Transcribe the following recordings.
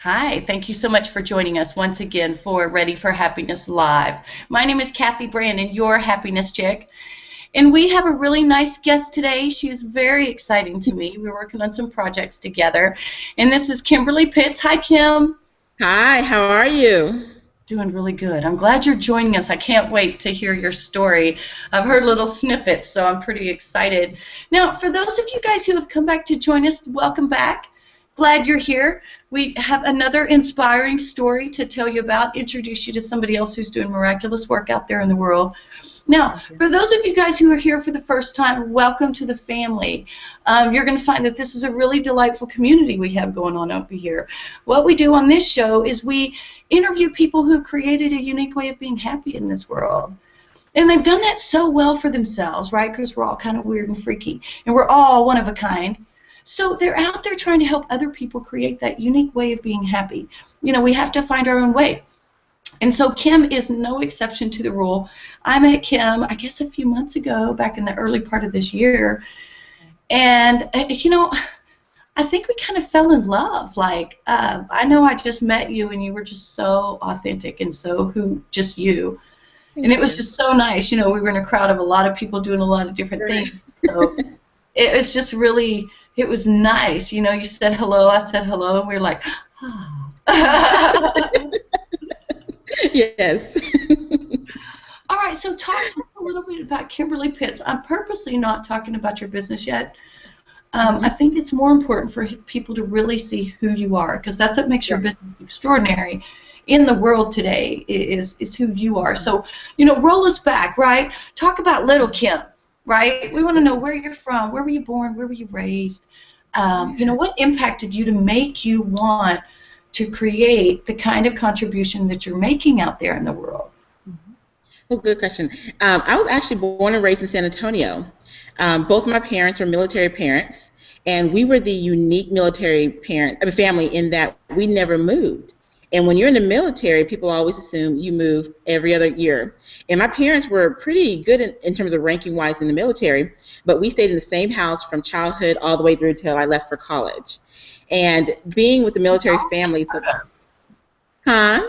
Hi, thank you so much for joining us once again for Ready for Happiness Live. My name is Kathy Brandon, your happiness chick, and we have a really nice guest today. She is very exciting to me. We're working on some projects together, and this is Kimberly Pitts. Hi, Kim. Hi, how are you? Doing really good. I'm glad you're joining us. I can't wait to hear your story. I've heard little snippets, so I'm pretty excited. Now, for those of you guys who have come back to join us, welcome back. Glad you're here. We have another inspiring story to tell you about, introduce you to somebody else who's doing miraculous work out there in the world. Now, Thank you. for those of you guys who are here for the first time, welcome to the family. You're going to find that this is a really delightful community we have going on over here. What we do on this show is we interview people who have created a unique way of being happy in this world. And they've done that so well for themselves, right? Because we're all kind of weird and freaky, and we're all one of a kind. So they're out there trying to help other people create that unique way of being happy. You know, we have to find our own way. And so Kim is no exception to the rule. I met Kim, I guess, a few months ago, back in the early part of this year. And, I think we kind of fell in love. Like, I know I just met you, and you were just so authentic and so just you. And it Thank was you. just so nice. You know, we were in a crowd of a lot of people doing a lot of different Right. things. So it was just really, it was nice. You know, you said hello, I said hello, and we were like, ah. Yes. All right, so talk to us a little bit about Kimberly Pitts. I'm purposely not talking about your business yet. I Mhm. think it's more important for people to really see who you are, because that's what makes your Yeah. business extraordinary in the world today, is who you are. So, roll us back, right? Talk about little Kim, right? We want to know where you're from, where were you born, where were you raised? Yeah. What impacted you to make you want to create the kind of contribution that you're making out there in the world? Mhm. Oh, good question. I was actually born and raised in San Antonio. Both of my parents were military parents, and we were the unique family in that we never moved. And when you're in the military, people always assume you move every other year. And my parents were pretty good in terms of ranking wise in the military, but we stayed in the same house from childhood all the way through till I left for college. And being with the military family, huh?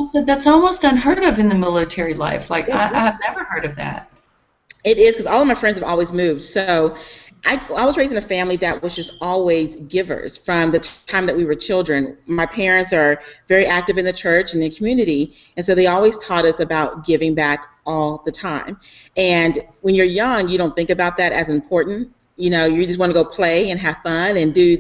I said that's almost unheard of in the military life. Like It I've never heard of that. It is because all of my friends have always moved. So I was raised in a family that was just always givers from the time that we were children. My parents are very active in the church and the community, and so they always taught us about giving back all the time. And when you're young, you don't think about that as important. You know, you just want to go play and have fun and do,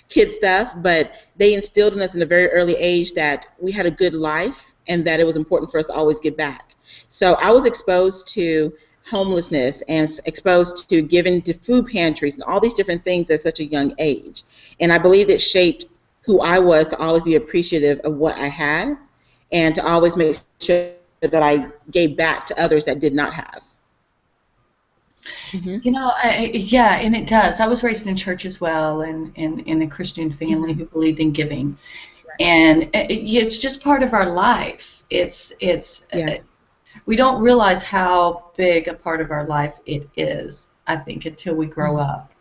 kid stuff. But they instilled in us in a very early age that we had a good life and that it was important for us to always give back. So I was exposed to homelessness and exposed to giving to food pantries and all these different things at such a young age. And I believe it shaped who I was to always be appreciative of what I had and to always make sure that I gave back to others that did not have. Hmm. Yeah, and it does. I was raised in church as well, and in a Christian family Hmm. who believed in giving, and it's just part of our life. Yeah, We don't realize how big a part of our life it is, I think, until we grow hmm, up.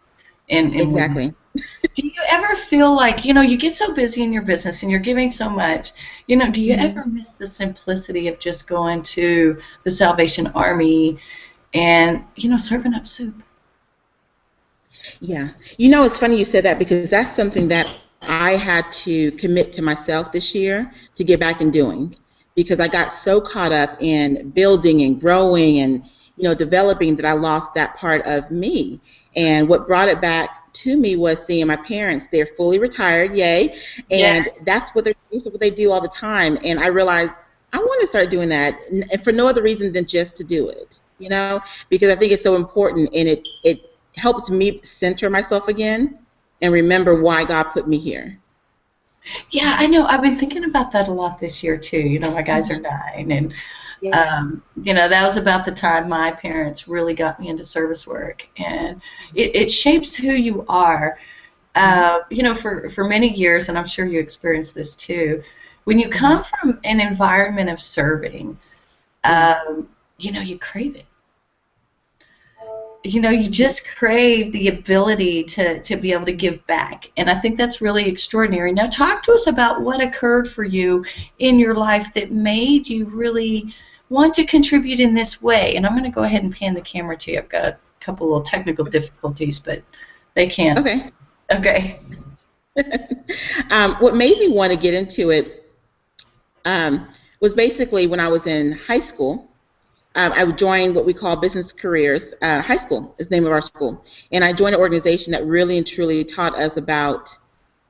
And exactly. do you ever feel like, you get so busy in your business and you're giving so much, do you Hmm. ever miss the simplicity of just going to the Salvation Army and, serving up soup? Yeah. It's funny you said that because that's something that I had to commit to myself this year to get back and doing because I got so caught up in building and growing and developing that I lost that part of me. And what brought it back to me was seeing my parents. They're fully retired, yay, Yeah. and that's what they do all the time. And I realized I want to start doing that, and for no other reason than just to do it. Because I think it's so important, and it helped me center myself again and remember why God put me here. Yeah, I know. I've been thinking about that a lot this year too. My guys are Hmm. 9, and Yeah. that was about the time my parents really got me into service work, and it shapes who you are. Hmm. For many years, and I'm sure you experienced this too. When you Hmm. come from an environment of serving, Yeah. you crave it. you know, you just crave the ability to be able to give back. And I think that's really extraordinary. Now, talk to us about what occurred for you in your life that made you really want to contribute in this way. And I'm going to go ahead and pan the camera to you. I've got a couple little technical difficulties, but they can't. Okay. Okay. What made me want to get into it was basically when I was in high school. I joined what we call Business Careers High School is the name of our school. And I joined an organization that really and truly taught us about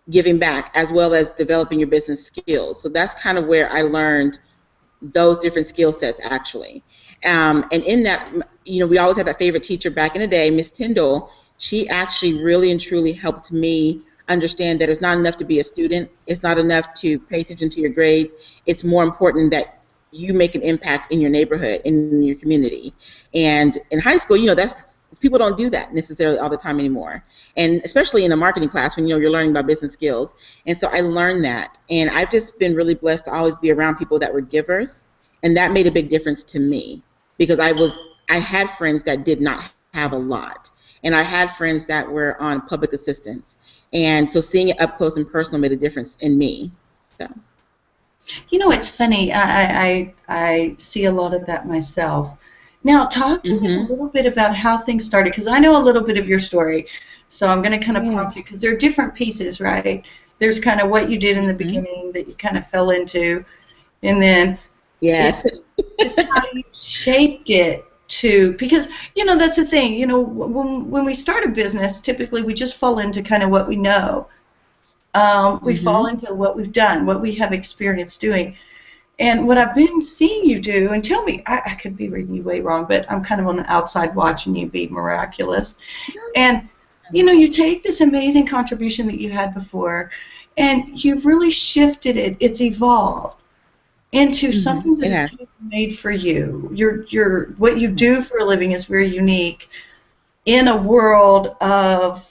giving back as well as developing your business skills. So that's kind of where I learned those different skill sets actually. And in that, you know, we always had that favorite teacher back in the day, Miss Tyndall. She actually really and truly helped me understand that it's not enough to be a student. It's not enough to pay attention to your grades. It's more important that you make an impact in your neighborhood, in your community. And in high school, you know, people don't do that necessarily all the time anymore. And especially in a marketing class when, you know, you're learning about business skills. And so I learned that. And I've just been really blessed to always be around people that were givers. And that made a big difference to me because I had friends that did not have a lot. And I had friends that were on public assistance. And so seeing it up close and personal made a difference in me. So. You know, it's funny. I see a lot of that myself. Now, talk to me a little bit about how things started, because I know a little bit of your story. So I'm going to kind of prompt you, because there are different pieces, right? There's kind of what you did in the beginning that you kind of fell into, and then it's how you shaped it to, because, you know, that's the thing. You know, when we start a business, typically we just fall into kind of what we know. We fall into what we've done, what we have experienced doing. And what I've been seeing you do, and tell me, I could be reading you way wrong, but I'm kind of on the outside watching you be miraculous. And, you know, you take this amazing contribution that you had before, and you've really shifted it. It's evolved into something that is made for you. What you do for a living is very unique in a world of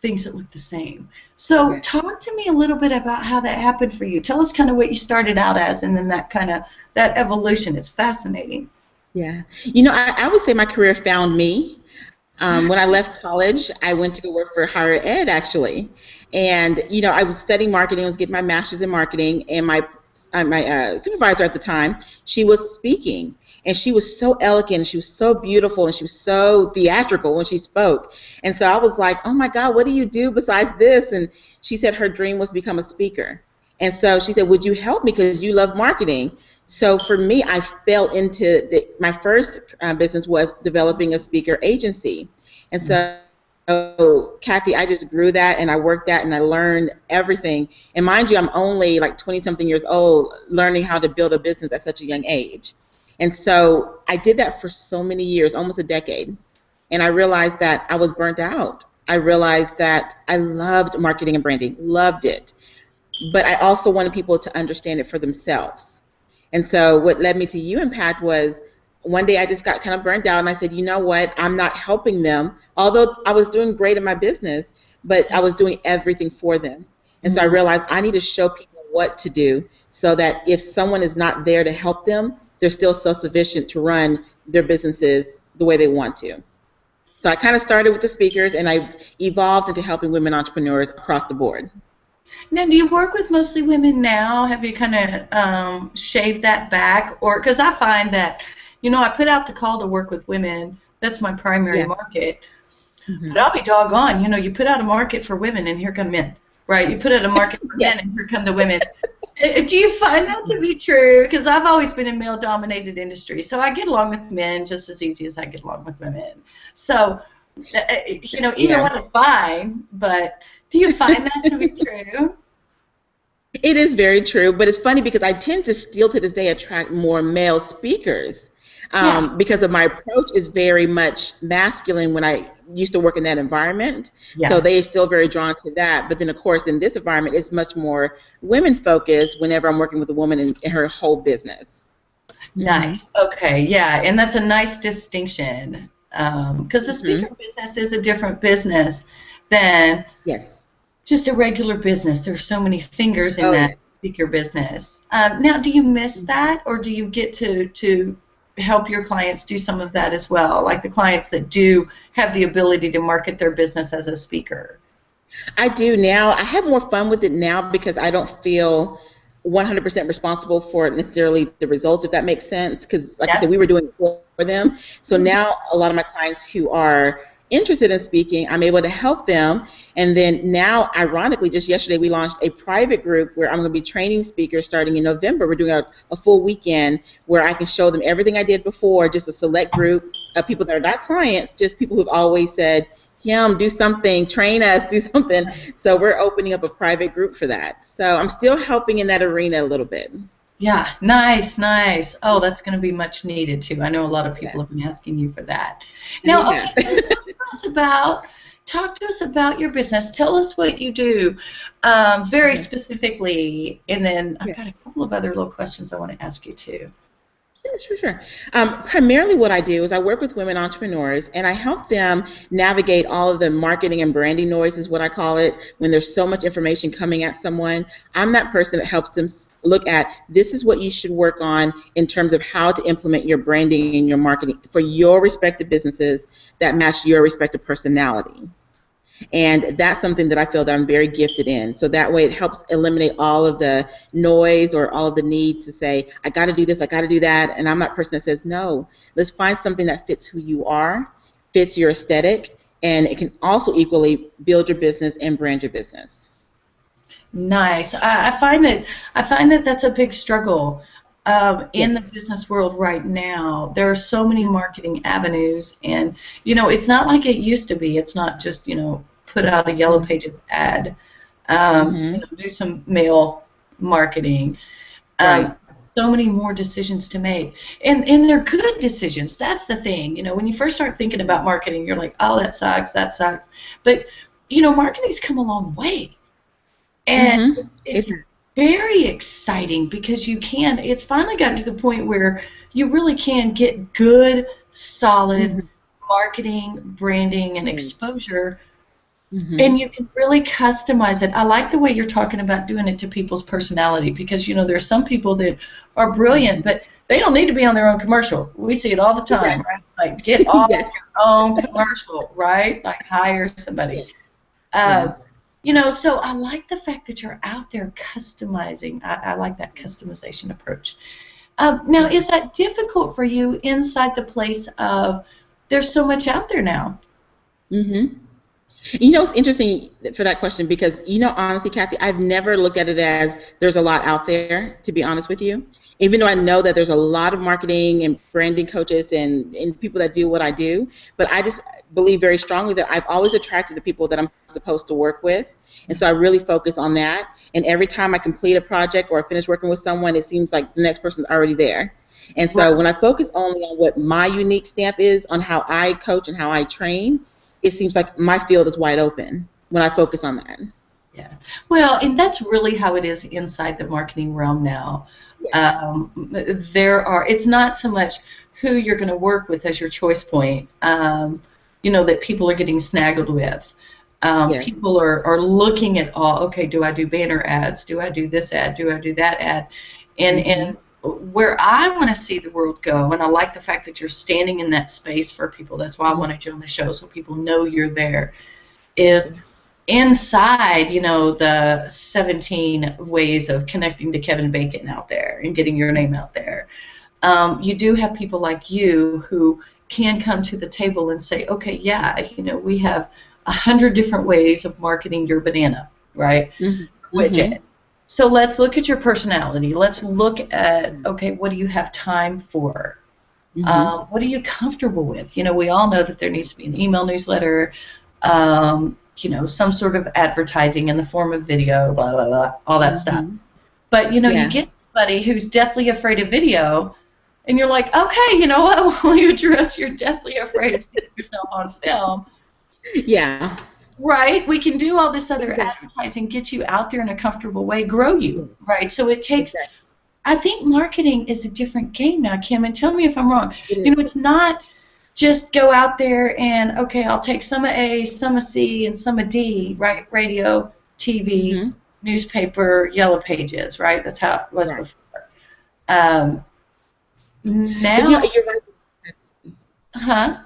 things that look the same. So talk to me a little bit about how that happened for you. Tell us kind of what you started out as, and then that evolution. It's fascinating. Yeah. You know, I would say my career found me. When I left college, I went to go work for higher ed, actually. And, you know, I was studying marketing. I was getting my master's in marketing, and my supervisor at the time, she was speaking. And she was so elegant, she was so beautiful, and she was so theatrical when she spoke. And so I was like, oh my God, what do you do besides this? And she said her dream was to become a speaker. And so she said, would you help me because you love marketing? So for me, I fell into my first business was developing a speaker agency. And so, Kathy, I just grew that, and I worked that, and I learned everything. And mind you, I'm only like 20-something years old learning how to build a business at such a young age. And so I did that for so many years, almost a decade. And I realized that I was burnt out. I realized that I loved marketing and branding, loved it. But I also wanted people to understand it for themselves. And so what led me to UImpact was one day I just got kind of burnt out, and I said, you know what, I'm not helping them. Although I was doing great in my business, but I was doing everything for them. And so I realized I need to show people what to do so that if someone is not there to help them, they're still self-sufficient to run their businesses the way they want to. So I kind of started with the speakers, and I evolved into helping women entrepreneurs across the board. Now, do you work with mostly women now? Have you kind of shaved that back? Or because I find that, you know, I put out the call to work with women. That's my primary market. But I'll be doggone, you know, you put out a market for women, and here come men, right? You put out a market for men, and here come the women. Do you find that to be true? Because I've always been in male-dominated industry, so I get along with men just as easy as I get along with women. So, you know, either one is fine, but do you find that to be true? It is very true, but it's funny because I tend to still to this day attract more male speakers because of my approach is very much masculine when I used to work in that environment. So they are still very drawn to that. But then, of course, in this environment, it's much more women-focused whenever I'm working with a woman in her whole business. Nice. Okay, yeah, and that's a nice distinction because the speaker business is a different business than just a regular business. There's so many fingers in that speaker business. Now, do you miss that, or do you get to help your clients do some of that as well, like the clients that do have the ability to market their business as a speaker? I do now. I have more fun with it now because I don't feel 100% responsible for necessarily the results, if that makes sense. Because, like I said, Yes. we were doing it for them. So now a lot of my clients who are interested in speaking, I'm able to help them. And then now, ironically, just yesterday we launched a private group where I'm going to be training speakers starting in November. We're doing a full weekend where I can show them everything I did before, just a select group of people that are not clients, just people who've always said, Kim, do something, train us, do something. So we're opening up a private group for that. So I'm still helping in that arena a little bit. Yeah, nice, nice. Oh, that's going to be much needed too. I know a lot of people Yes. have been asking you for that. Now, Yeah. okay, so talk to us about your business. Tell us what you do, very Okay. specifically, and then I've got a Yes. couple of other little questions I want to ask you too. Sure. Primarily what I do is I work with women entrepreneurs and I help them navigate all of the marketing and branding noise is what I call it when there's so much information coming at someone. I'm that person that helps them look at this is what you should work on in terms of how to implement your branding and your marketing for your respective businesses that match your respective personality. And that's something that I feel that I'm very gifted in. So that way it helps eliminate all of the noise or all of the need to say, I got to do this, I got to do that. And I'm that person that says, no, let's find something that fits who you are, fits your aesthetic, and it can also equally build your business and brand your business. Nice. I find that that's a big struggle in the Yes. business world right now. There are so many marketing avenues, and it's not like it used to be. It's not just put out a Yellow Pages ad, Mm-hmm. do some mail marketing. Right. Um, so many more decisions to make, and they're good decisions. That's the thing. When you first start thinking about marketing, you're like, oh, that sucks, that sucks. But marketing's come a long way. And Mm-hmm. it's very exciting because it's finally gotten to the point where you really can get good, solid Mm-hmm. marketing, branding, and exposure, Mm-hmm. and you can really customize it. I like the way you're talking about doing it to people's personality because, there's some people that are brilliant, but they don't need to be on their own commercial. We see it all the time, Right. right? Like, get on Yes. your own commercial, right? Like, hire somebody. Yeah. Uh, Yeah. so I like the fact that you're out there customizing. I like that customization approach. Now, Yeah. is that difficult for you inside the place of there's so much out there now? Mm-hmm. It's interesting for that question because, honestly, Kathy, I've never looked at it as there's a lot out there, to be honest with you. Even though I know that there's a lot of marketing and branding coaches and people that do what I do, but I just believe very strongly that I've always attracted the people that I'm supposed to work with. And so I really focus on that. And every time I complete a project or I finish working with someone, it seems like the next person's already there. And so when I focus only on what my unique stamp is on how I coach and how I train, it seems like my field is wide open when I focus on that. Yeah. Well, and that's really how it is inside the marketing realm now. Yeah. It's not so much who you're going to work with as your choice point, that people are getting snaggled with. Yes. People are looking at okay, do I do banner ads? Do I do this ad? Do I do that ad? And where I want to see the world go, and I like the fact that you're standing in that space for people. That's why I wanted you on the show, so people know you're there. Is inside, the 17 ways of connecting to Kevin Bacon out there and getting your name out there. You do have people like you who can come to the table and say, okay, yeah, we have 100 different ways of marketing your banana, right? Mm-hmm. Widget. Mm-hmm. So let's look at your personality. Let's look at, okay, what do you have time for? Mm-hmm. What are you comfortable with? We all know that there needs to be an email newsletter, some sort of advertising in the form of video, blah, blah, blah, all that stuff. Mm-hmm. But, you Yeah. get somebody who's deathly afraid of video, and you're like, okay, you know what? While you address you're deathly afraid of seeing yourself on film, Yeah. right? We can do all this other Exactly. advertising, get you out there in a comfortable way, grow you, right? So it takes, Exactly. I think marketing is a different game now, Kim, and tell me if I'm wrong. It is. It's not just go out there and, okay, I'll take some of A, some of C, and some of D, right? Radio, TV, Mm-hmm. newspaper, Yellow Pages, right? That's how it was Right. before. Um, But you know, Now, you're right. huh?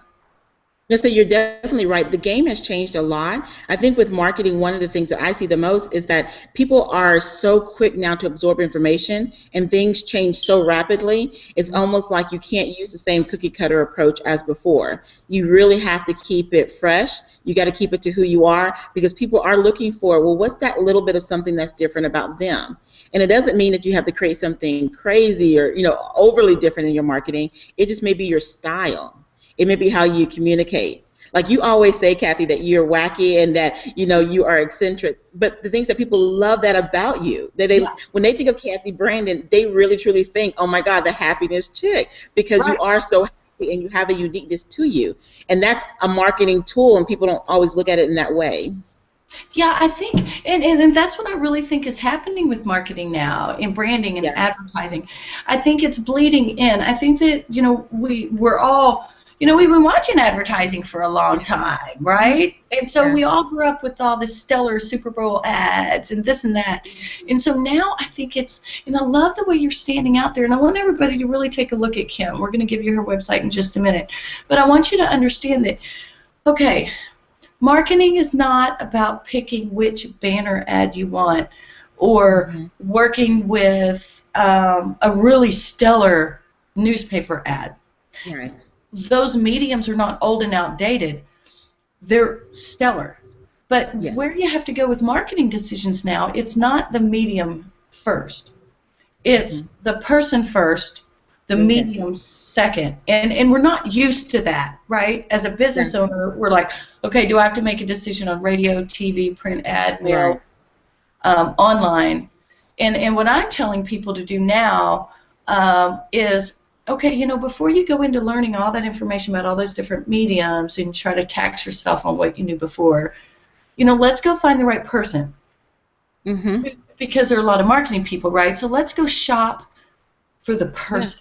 Yes, so you're definitely right. The game has changed a lot. I think with marketing, one of the things that I see the most is that people are so quick now to absorb information and things change so rapidly. It's almost like you can't use the same cookie cutter approach as before. You really have to keep it fresh. You got to keep it to who you are because people are looking for, well, what's that little bit of something that's different about them? And it doesn't mean that you have to create something crazy or, overly different in your marketing. It just may be your style. It may be how you communicate. Like you always say, Kathy, that you're wacky and that you are eccentric. But the things that people love that about you, that they Yeah, when they think of Kathy Brandon, they really truly think, oh my God, the happiness chick, because you right. are so happy and you have a uniqueness to you, and that's a marketing tool, and people don't always look at it in that way. Yeah, I think, and that's what I really think is happening with marketing now in branding and Yeah, advertising. I think it's bleeding in. I think that, we're all, we've been watching advertising for a long time, right? And so yeah, we all grew up with all this stellar Super Bowl ads and this and that. And so now I think and I love the way you're standing out there. And I want everybody to really take a look at Kim. We're going to give you her website in just a minute. But I want you to understand that, okay, marketing is not about picking which banner ad you want or hmm working with a really stellar newspaper ad. right, Those mediums are not old and outdated. They're stellar. But yes, where you have to go with marketing decisions now, it's not the medium first. It's hmm the person first, the medium yes, second. And we're not used to that, right? As a yeah, business owner, we're like, okay, do I have to make a decision on radio, TV, print ad, right, mail, online? And what I'm telling people to do now is, okay, before you go into learning all that information about all those different mediums and try to tax yourself on what you knew before, let's go find the right person hmm because there are a lot of marketing people, right? So let's go shop for the yeah, person.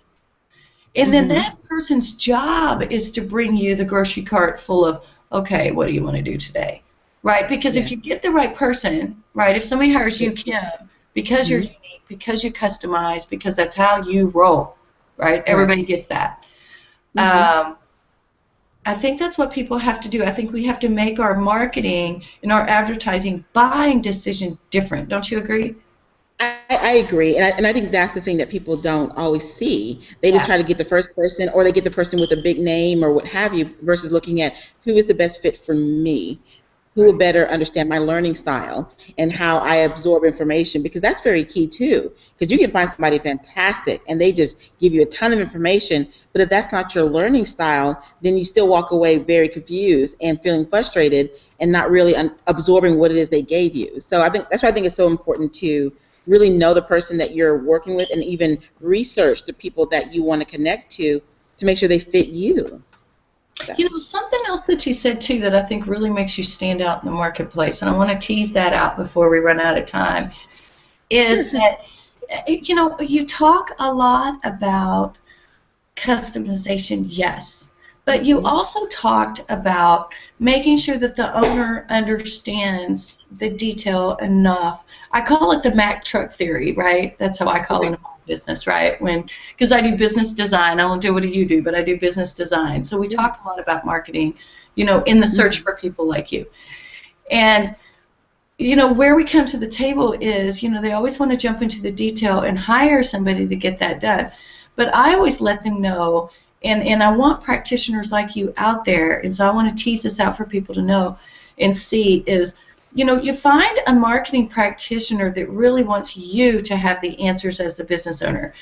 And then hmm that person's job is to bring you the grocery cart full of, okay, what do you want to do today? Right? Because if yeah, you get the right person, right, if somebody hires yeah, you, Kim, because you're hmm unique, because you customize, because that's how you roll, right? right, Everybody gets that. hmm Um, I think that's what people have to do. I think we have to make our marketing and our advertising buying decision different. Don't you agree? I agree, and I think that's the thing that people don't always see. They just Yeah. try to get the first person, or they get the person with a big name or what have you, versus looking at who is the best fit for me, who will Right. better understand my learning style and how I absorb information, because that's very key too. Because you can find somebody fantastic and they just give you a ton of information, but if that's not your learning style, then you still walk away very confused and feeling frustrated and not really absorbing what it is they gave you. So I think that's why I think it's so important to really know the person that you're working with and even research the people that you want to connect to make sure they fit you. So, Something else that you said too that I think really makes you stand out in the marketplace, and I want to tease that out before we run out of time, sure, is sure. that, you talk a lot about customization, yes, but you hmm also talked about making sure that the owner understands the detail enough. I call it the Mack truck theory, right? That's how I call it Okay. in my business, right? Because I do business design. I don't do what you do, but I do business design. So we Yeah. talk a lot about marketing, in the search hmm for people like you. And where we come to the table is, they always want to jump into the detail and hire somebody to get that done. But I always let them know, and I want practitioners like you out there, and so I want to tease this out for people to know and see is, you find a marketing practitioner that really wants you to have the answers as the business owner.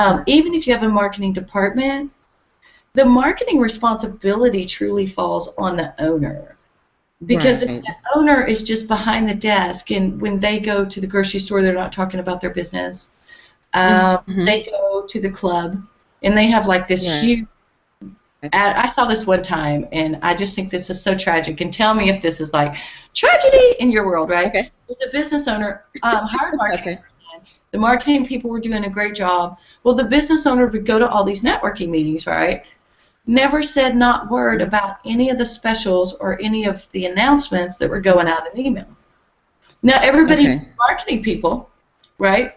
Sure. Even if you have a marketing department, the marketing responsibility truly falls on the owner. Because if Right. the owner is just behind the desk and when they go to the grocery store, they're not talking about their business. hmm They go to the club and they have like this Right. huge ad. I saw this one time and I just think this is so tragic. And tell me if this is like tragedy in your world, right? Okay. The business owner hired a marketing Okay. person. The marketing people were doing a great job. Well, the business owner would go to all these networking meetings, right? Never said not word about any of the specials or any of the announcements that were going out in email. Now everybody knew Okay. marketing people, right?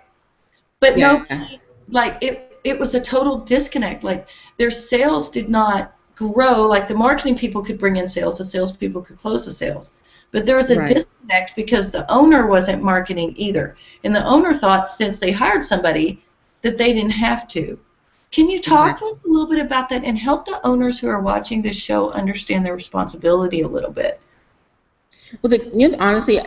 But Yeah. nobody, like, it was a total disconnect. Like their sales did not grow. Like the marketing people could bring in sales, the salespeople could close the sales. But there was a disconnect because the owner wasn't marketing either. And the owner thought since they hired somebody that they didn't have to. Can you talk to us a little bit about that and help the owners who are watching this show understand their responsibility a little bit? Well, honestly,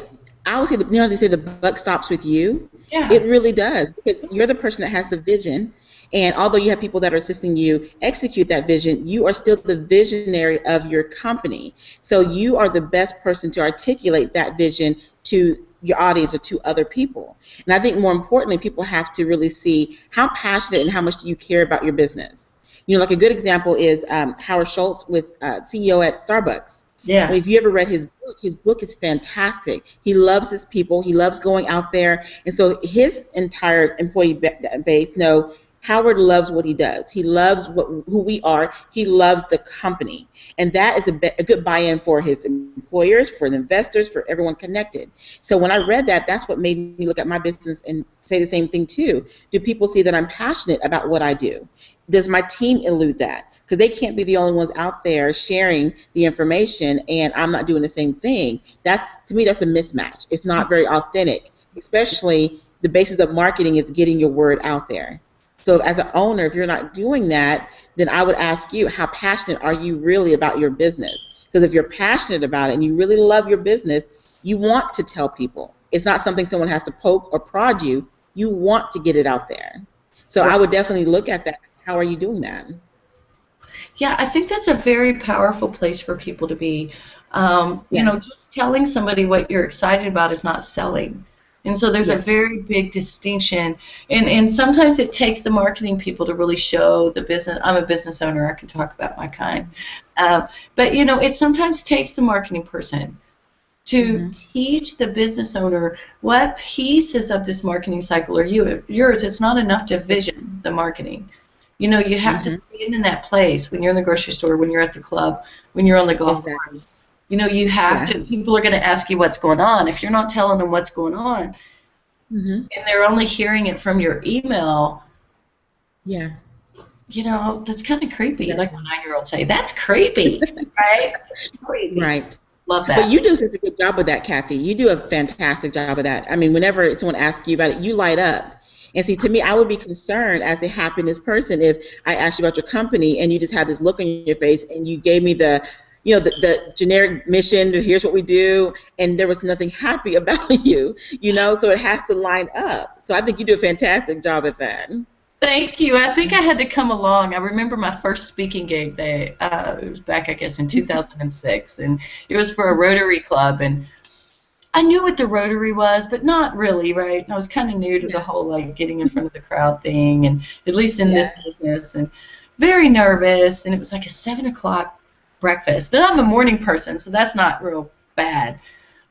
I would say they say the buck stops with you. Yeah. It really does, because you're the person that has the vision. And although you have people that are assisting you execute that vision, you are still the visionary of your company. So you are the best person to articulate that vision to your audience or to other people. And I think more importantly, people have to really see how passionate and how much do you care about your business. You know, like a good example is Howard Schultz, with CEO at Starbucks. Yeah. If you ever read his book is fantastic. He loves his people. He loves going out there. And so his entire employee base know Howard loves what he does. He loves who we are. He loves the company. And that is a good buy-in for his employers, for the investors, for everyone connected. So when I read that, that's what made me look at my business and say the same thing too. Do people see that I'm passionate about what I do? Does my team elude that? Because they can't be the only ones out there sharing the information and I'm not doing the same thing. To me, that's a mismatch. It's not very authentic, especially the basis of marketing is getting your word out there. So as an owner, if you're not doing that, then I would ask you, how passionate are you really about your business? Because if you're passionate about it and you really love your business, you want to tell people. It's not something someone has to poke or prod you. You want to get it out there. So I would definitely look at that. How are you doing that? Yeah, I think that's a very powerful place for people to be. You know, just telling somebody what you're excited about is not selling. And so there's a very big distinction. And sometimes it takes the marketing people to really show the business. I'm a business owner. I can talk about my kind. But, you know, it sometimes takes the marketing person to teach the business owner what pieces of this marketing cycle are yours. It's not enough to vision the marketing. You know, you have to stand in that place when you're in the grocery store, when you're at the club, when you're on the golf course. You know, you have to, people are going to ask you what's going on. If you're not telling them what's going on, and they're only hearing it from your email, you know, that's kind of creepy. Like my 9-year-old say, that's creepy, right? Creepy. Right. Love that. But you do such a good job with that, Kathy. You do a fantastic job of that. I mean, whenever someone asks you about it, you light up. And see, to me, I would be concerned as the happiness person if I asked you about your company and you just had this look on your face and you gave me the generic mission to here's what we do, and there was nothing happy about you, you know, so it has to line up. So I think you do a fantastic job at that. Thank you. I think I had to come along. I remember my first speaking gig. It was back, I guess, in 2006, and it was for a Rotary Club, and I knew what the Rotary was, but not really, right? I was kind of new to the whole, like, getting in front of the crowd thing, and at least in this business, and very nervous, and it was like a 7 o'clock breakfast. Then I'm a morning person, so that's not real bad.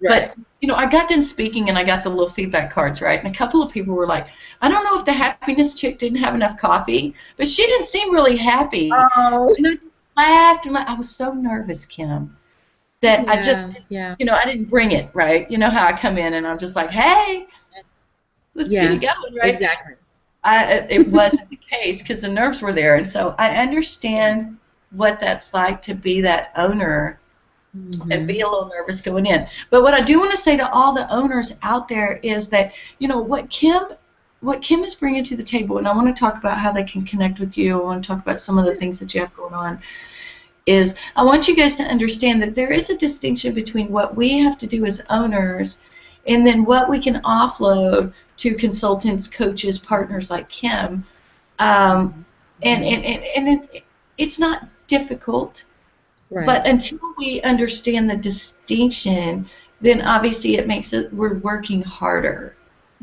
Right. But, you know, I got done speaking, and I got the little feedback cards, right? And a couple of people were like, I don't know if the happiness chick didn't have enough coffee, but she didn't seem really happy. Oh. And I laughed, and I was so nervous, Kim, that I just, you know, I didn't bring it, right? You know how I come in, and I'm just like, hey, let's get it going, right? Exactly. It wasn't the case because the nerves were there. And so I understand what that's like to be that owner and be a little nervous going in. But what I do want to say to all the owners out there is that, you know, what Kim is bringing to the table, and I want to talk about how they can connect with you. I want to talk about some of the things that you have going on, is I want you guys to understand that there is a distinction between what we have to do as owners and then what we can offload to consultants, coaches, partners like Kim. It's not difficult, but until we understand the distinction, then obviously it makes it, we're working harder,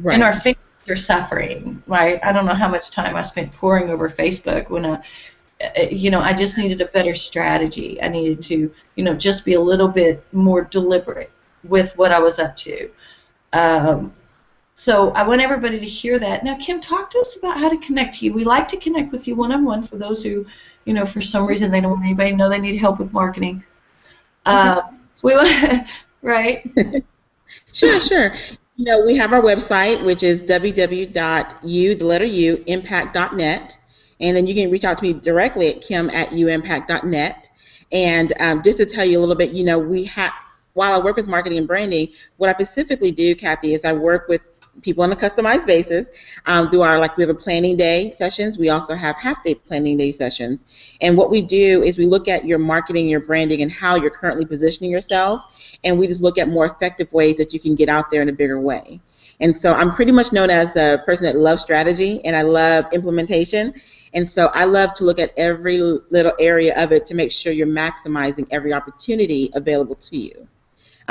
and our families are suffering, right? I don't know how much time I spent poring over Facebook when you know, I just needed a better strategy. I needed to, you know, just be a little bit more deliberate with what I was up to. So I want everybody to hear that. Now, Kim, talk to us about how to connect to you. We like to connect with you one-on-one for those who, you know, for some reason they don't want anybody to know they need help with marketing. We want, right? Sure. You know, we have our website, which is www.impact.net. And then you can reach out to me directly at kim@uimpact.net. And just to tell you a little bit, while I work with marketing and branding, what I specifically do, Kathy, is I work with people on a customized basis through we have a planning day sessions. We also have half-day planning day sessions. And what we do is we look at your marketing, your branding, and how you're currently positioning yourself, and we just look at more effective ways that you can get out there in a bigger way. And so I'm pretty much known as a person that loves strategy, and I love implementation. And so I love to look at every little area of it to make sure you're maximizing every opportunity available to you.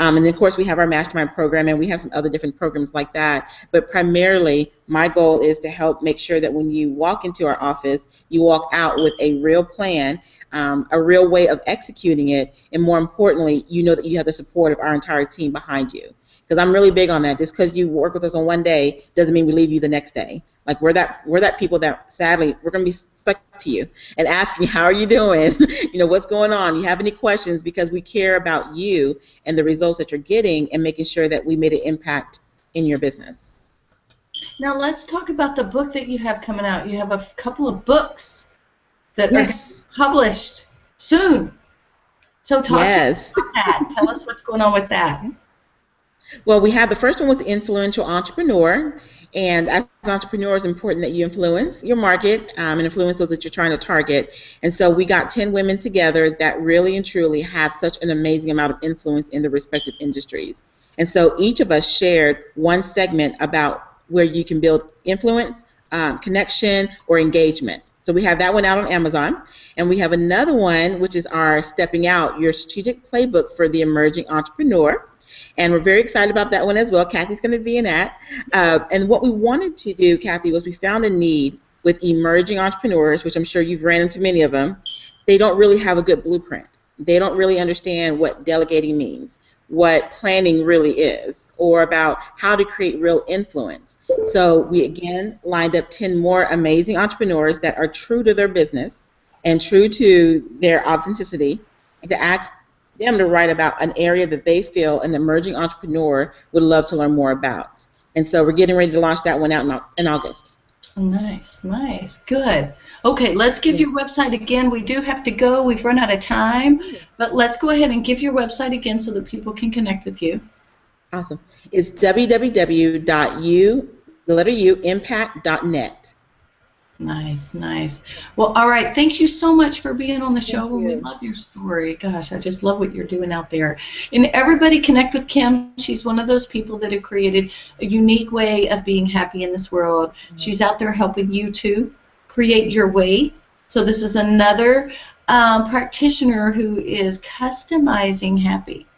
And then, of course, we have our mastermind program, and we have some other different programs like that. But primarily, my goal is to help make sure that when you walk into our office, you walk out with a real plan, a real way of executing it, and more importantly, you know that you have the support of our entire team behind you. Because I'm really big on that. Just because you work with us on one day doesn't mean we leave you the next day. Like we're that people that sadly we're going to be stuck to you and asking how are you doing, what's going on. You have any questions, because we care about you and the results that you're getting and making sure that we made an impact in your business. Now let's talk about the book that you have coming out. You have a couple of books that are published soon. So talk to us about that. Tell us what's going on with that. Well, we have the first one was the Influential Entrepreneur, and as entrepreneurs, it's important that you influence your market and influence those that you're trying to target. And so we got 10 women together that really and truly have such an amazing amount of influence in their respective industries. And so each of us shared one segment about where you can build influence, connection, or engagement. So we have that one out on Amazon, and we have another one which is our Stepping Out, your strategic playbook for the emerging entrepreneur. And we're very excited about that one as well. Kathy's going to be in that. And what we wanted to do, Kathy, was we found a need with emerging entrepreneurs, which I'm sure you've ran into many of them. They don't really have a good blueprint. They don't really understand what delegating means, what planning really is, or about how to create real influence. So we, again, lined up 10 more amazing entrepreneurs that are true to their business and true to their authenticity, and to ask them to write about an area that they feel an emerging entrepreneur would love to learn more about. And so we're getting ready to launch that one out in August. Nice, nice, good. Okay, let's give your website again. We do have to go. We've run out of time, but let's go ahead and give your website again so that people can connect with you. Awesome. It's www.uimpact.net. Nice, nice. Well, all right. Thank you so much for being on the show. We love your story. Gosh, I just love what you're doing out there. And everybody connect with Kim. She's one of those people that have created a unique way of being happy in this world. She's out there helping you to create your way. So this is another practitioner who is customizing happy.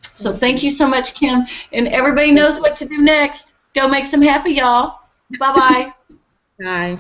So thank you so much, Kim. And everybody knows what to do next. Go make some happy, y'all. Bye-bye. Bye.